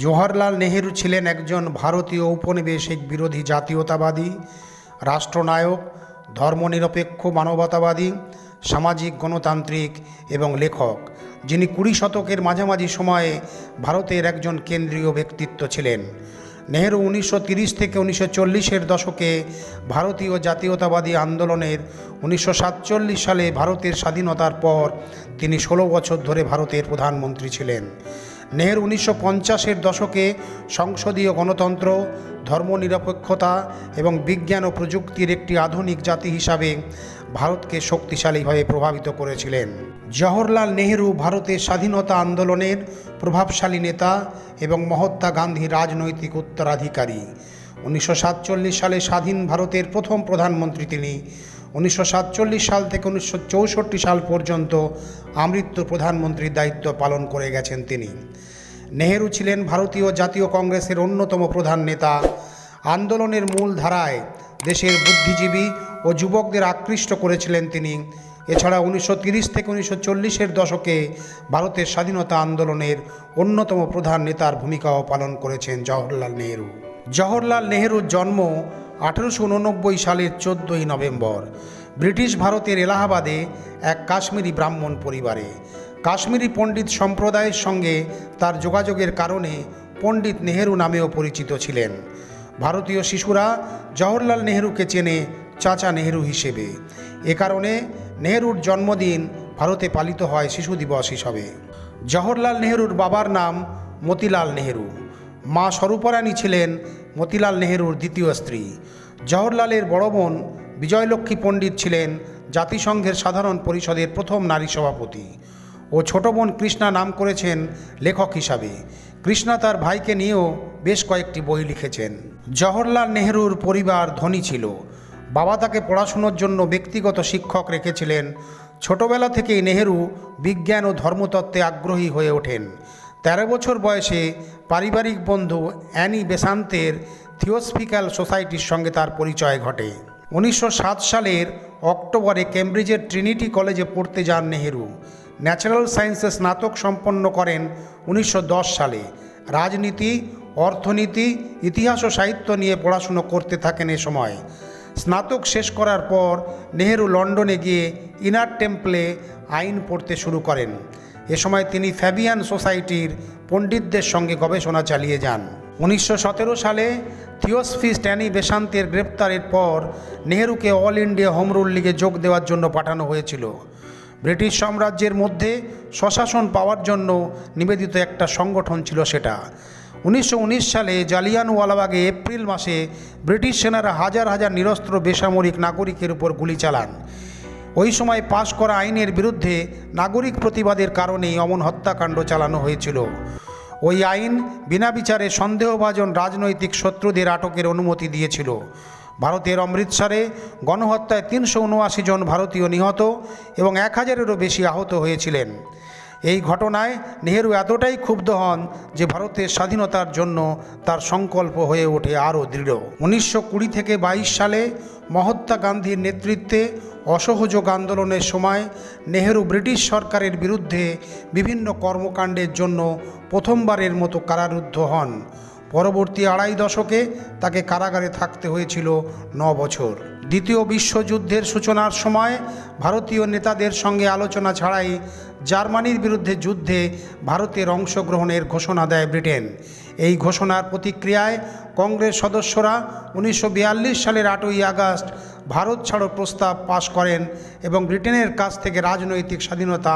জওহরলাল নেহেরু ছিলেন একজন ভারতীয় ঔপনিবেশিক বিরোধী জাতীয়তাবাদী, রাষ্ট্রনায়ক, ধর্মনিরপেক্ষ মানবতাবাদী, সামাজিক গণতান্ত্রিক এবং লেখক, যিনি 20 শতকের মাঝামাঝি সময়ে ভারতের একজন কেন্দ্রীয় ব্যক্তিত্ব ছিলেন। নেহেরু 1930 থেকে 1940-এর দশকে ভারতীয় জাতীয়তাবাদী আন্দোলনের 1947 সালে ভারতের স্বাধীনতার পর তিনি 16 বছর ধরে ভারতের প্রধানমন্ত্রী ছিলেন। নেহেরু 1950-এর দশকে সংসদীয় গণতন্ত্র, ধর্মনিরপেক্ষতা এবং বিজ্ঞান ও প্রযুক্তির একটি আধুনিক জাতি হিসাবে ভারতকে শক্তিশালীভাবে প্রভাবিত করেছিলেন। জওহরলাল নেহেরু ভারতের স্বাধীনতা আন্দোলনের প্রভাবশালী নেতা এবং মহাত্মা গান্ধীর রাজনৈতিক উত্তরাধিকারী। 1947 সালে স্বাধীন ভারতের প্রথম প্রধানমন্ত্রী তিনি। 1947 সাল থেকে 1964 সাল পর্যন্ত আমৃত্যু প্রধানমন্ত্রীর দায়িত্ব পালন করে গেছেন তিনি। নেহেরু ছিলেন ভারতীয় জাতীয় কংগ্রেসের অন্যতম প্রধান নেতা। আন্দোলনের মূল ধারায় দেশের বুদ্ধিজীবী ও যুবকদের আকৃষ্ট করেছিলেন তিনি। এছাড়া 1930 থেকে 1940-এর দশকে ভারতের স্বাধীনতা আন্দোলনের অন্যতম প্রধান নেতার ভূমিকাও পালন করেছেন জওহরলাল নেহেরু। জওহরলাল নেহেরুর জন্ম 1889 সালের 14ই নভেম্বর ব্রিটিশ ভারতের এলাহাবাদে এক কাশ্মীরি ব্রাহ্মণ পরিবারে। কাশ্মীরি পণ্ডিত সম্প্রদায়ের সঙ্গে তার যোগাযোগের কারণে পণ্ডিত নেহেরু নামেও পরিচিত ছিলেন। ভারতীয় শিশুরা জওহরলাল নেহেরুকে চেনে চাচা নেহেরু হিসেবে। এ কারণে নেহেরুর জন্মদিন ভারতে পালিত হয় শিশু দিবস হিসাবে। জওহরলাল নেহেরুর বাবার নাম মতিলাল নেহেরু। মা স্বরূপরানী ছিলেন মতিলাল নেহেরুর দ্বিতীয় স্ত্রী। জওহরলালের বড় বোন বিজয়লক্ষ্মী পণ্ডিত ছিলেন জাতিসংঘের সাধারণ পরিষদের প্রথম নারী সভাপতি ও ছোট বোন কৃষ্ণা নাম করেছেন লেখক হিসাবে। কৃষ্ণা তার ভাইকে নিয়েও বেশ কয়েকটি বই লিখেছেন। জওহরলাল নেহেরুর পরিবার ধনী ছিল। বাবা তাকে পড়াশুনোর জন্য ব্যক্তিগত শিক্ষক রেখেছিলেন। ছোটবেলা থেকেই নেহেরু বিজ্ঞান ও ধর্মতত্ত্বে আগ্রহী হয়ে ওঠেন। 13 বছর বয়সে পারিবারিক বন্ধু অ্যানি বেসান্তের থিওসফিক্যাল সোসাইটির সঙ্গে তার পরিচয় ঘটে। 1907 সালের অক্টোবরে কেমব্রিজের ট্রিনিটি কলেজে পড়তে যান নেহেরু। ন্যাচারাল সায়েন্সে স্নাতক সম্পন্ন করেন 1910 সালে। রাজনীতি, অর্থনীতি, ইতিহাস ও সাহিত্য নিয়ে পড়াশুনো করতে থাকেন এ সময়। স্নাতক শেষ করার পর নেহেরু লন্ডনে গিয়ে ইনার টেম্পলে আইন পড়তে শুরু করেন। এ সময় তিনি ফ্যাবিয়ান সোসাইটির পণ্ডিতদের সঙ্গে গবেষণা চালিয়ে যান। 1917 সালে থিওসফিস্ট অ্যানি বেসান্তের গ্রেপ্তারের পর নেহেরুকে অল ইন্ডিয়া হোম রুল লিগে যোগ দেওয়ার জন্য পাঠানো হয়েছিল। ব্রিটিশ সাম্রাজ্যের মধ্যে স্বশাসন পাওয়ার জন্য নিবেদিত একটা সংগঠন ছিল সেটা। 1919 সালে জালিয়ানওয়ালাবাগে এপ্রিল মাসে ব্রিটিশ সেনারা হাজার হাজার নিরস্ত্র বেসামরিক নাগরিকের উপর গুলি চালান। ওই সময় পাশ করা আইনের বিরুদ্ধে নাগরিক প্রতিবাদের কারণেই অমন হত্যাকাণ্ড চালানো হয়েছিল। ওই আইন বিনা বিচারে সন্দেহভাজন রাজনৈতিক শত্রুদের আটকের অনুমতি দিয়েছিল। ভারতের অমৃতসরে গণহত্যায় 379 জন ভারতীয় নিহত এবং 1000-এরও বেশি আহত হয়েছিলেন। এই ঘটনায় নেহেরু এতটাই ক্ষুব্ধ হন যে ভারতের স্বাধীনতার জন্য তার সংকল্প হয়ে ওঠে আরও দৃঢ়। 1920 থেকে 22 সালে মহাত্মা গান্ধীর নেতৃত্বে অসহযোগ আন্দোলনের সময় নেহেরু ব্রিটিশ সরকারের বিরুদ্ধে বিভিন্ন কর্মকাণ্ডের জন্য প্রথমবারের মতো কারারুদ্ধ হন। পরবর্তী 2.5 দশকে তাকে কারাগারে থাকতে হয়েছিল 9 বছর। দ্বিতীয় বিশ্বযুদ্ধের সূচনার সময় ভারতীয় নেতাদের সঙ্গে আলোচনা ছাড়াই জার্মানির বিরুদ্ধে যুদ্ধে ভারতের অংশগ্রহণের ঘোষণা দেয় ব্রিটেন। এই ঘোষণার প্রতিক্রিয়ায় কংগ্রেস সদস্যরা 1942 সালের 8ই আগস্ট ভারত ছাড়ো প্রস্তাব পাশ করেন এবং ব্রিটেনের কাছ থেকে রাজনৈতিক স্বাধীনতা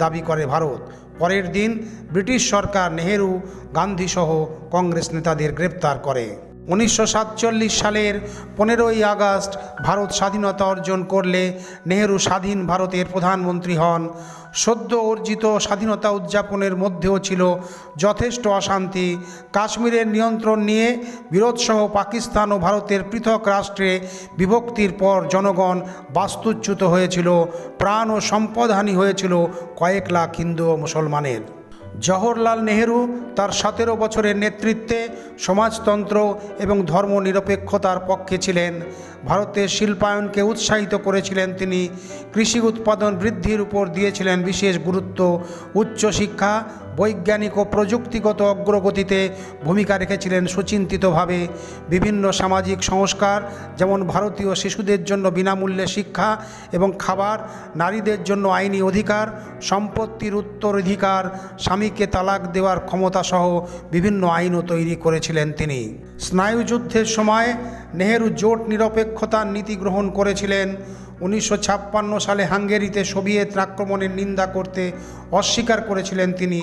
দাবি করে ভারত। পরের দিন ব্রিটিশ সরকার নেহেরু, গান্ধীসহ কংগ্রেস নেতাদের গ্রেপ্তার করে। 1947 সালের 15ই আগস্ট ভারত স্বাধীনতা অর্জন করলে নেহেরু স্বাধীন ভারতের প্রধানমন্ত্রী হন। সদ্য অর্জিত স্বাধীনতা উদযাপনের মধ্যেও ছিল যথেষ্ট অশান্তি। কাশ্মীরের নিয়ন্ত্রণ নিয়ে বিরোধসহ পাকিস্তান ও ভারতের পৃথক রাষ্ট্রে বিভক্তির পর জনগণ বাস্তুচ্যুত হয়েছিল। প্রাণ ও সম্পদহানি হয়েছিল কয়েক লাখ হিন্দু ও মুসলমানের। জওহরলাল নেহেরু তার 17 বছরের নেতৃত্বে সমাজতন্ত্র এবং ধর্মনিরপেক্ষতার পক্ষে ছিলেন। ভারতের শিল্পায়নকে উৎসাহিত করেছিলেন তিনি। কৃষি উৎপাদন বৃদ্ধির উপর দিয়েছিলেন বিশেষ গুরুত্ব। উচ্চশিক্ষা, বৈজ্ঞানিক ও প্রযুক্তিগত অগ্রগতিতে ভূমিকা রেখেছিলেন সুচিন্তিতভাবে। বিভিন্ন সামাজিক সংস্কার, যেমন ভারতীয় শিশুদের জন্য বিনামূল্যে শিক্ষা এবং খাবার, নারীদের জন্য আইনি অধিকার, সম্পত্তির উত্তরাধিকার, স্বামীকে তালাক দেওয়ার ক্ষমতা সহ বিভিন্ন আইনও তৈরি করেছিলেন তিনি। স্নায়ুযুদ্ধের সময় নেহেরু জোট নিরপেক্ষতার নীতি গ্রহণ করেছিলেন। 1956 সালে হাঙ্গেরিতে সোভিয়েত আক্রমণের নিন্দা করতে অস্বীকার করেছিলেন তিনি।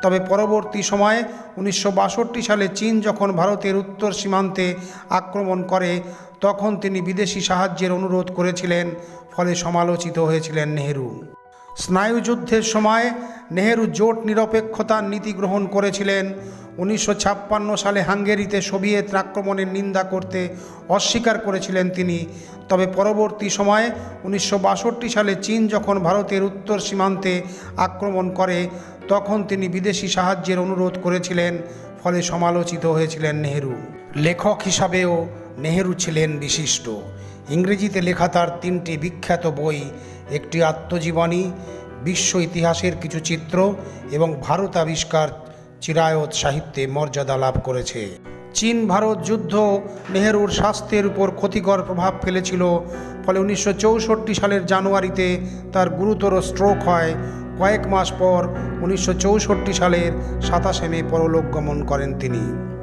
তবে পরবর্তী সময়ে 1962 সালে চীন যখন ভারতের উত্তর সীমান্তে আক্রমণ করে তখন তিনি বিদেশি সাহায্যের অনুরোধ করেছিলেন, ফলে সমালোচিত হয়েছিলেন নেহেরু। স্নায়ুযুদ্ধের সময় নেহেরু জোট নিরপেক্ষতার নীতি গ্রহণ করেছিলেন। 1956 সালে হাঙ্গেরিতে সোভিয়েত আক্রমণের নিন্দা করতে অস্বীকার করেছিলেন তিনি। তবে পরবর্তী সময়ে 1962 সালে চীন যখন ভারতের উত্তর সীমান্তে আক্রমণ করে তখন তিনি বিদেশি সাহায্যের অনুরোধ করেছিলেন, ফলে সমালোচিত হয়েছিলেন নেহেরু। লেখক হিসাবেও নেহেরু ছিলেন বিশিষ্ট। ইংরেজিতে লেখা তার 3টি বিখ্যাত বই, একটি আত্মজীবনী, বিশ্ব ইতিহাসের কিছু চিত্র এবং ভারত আবিষ্কার চিরায়ত সাহিত্যে মর্যাদা লাভ করেছে। চীন ভারত যুদ্ধ নেহেরুর স্বাস্থ্যের উপর ক্ষতিকর প্রভাব ফেলেছিল, ফলে 1964 সালের জানুয়ারিতে তার গুরুতর স্ট্রোক হয়। কয়েক মাস পর 1964 সালের 27শে মে পরলোক গমন করেন তিনি।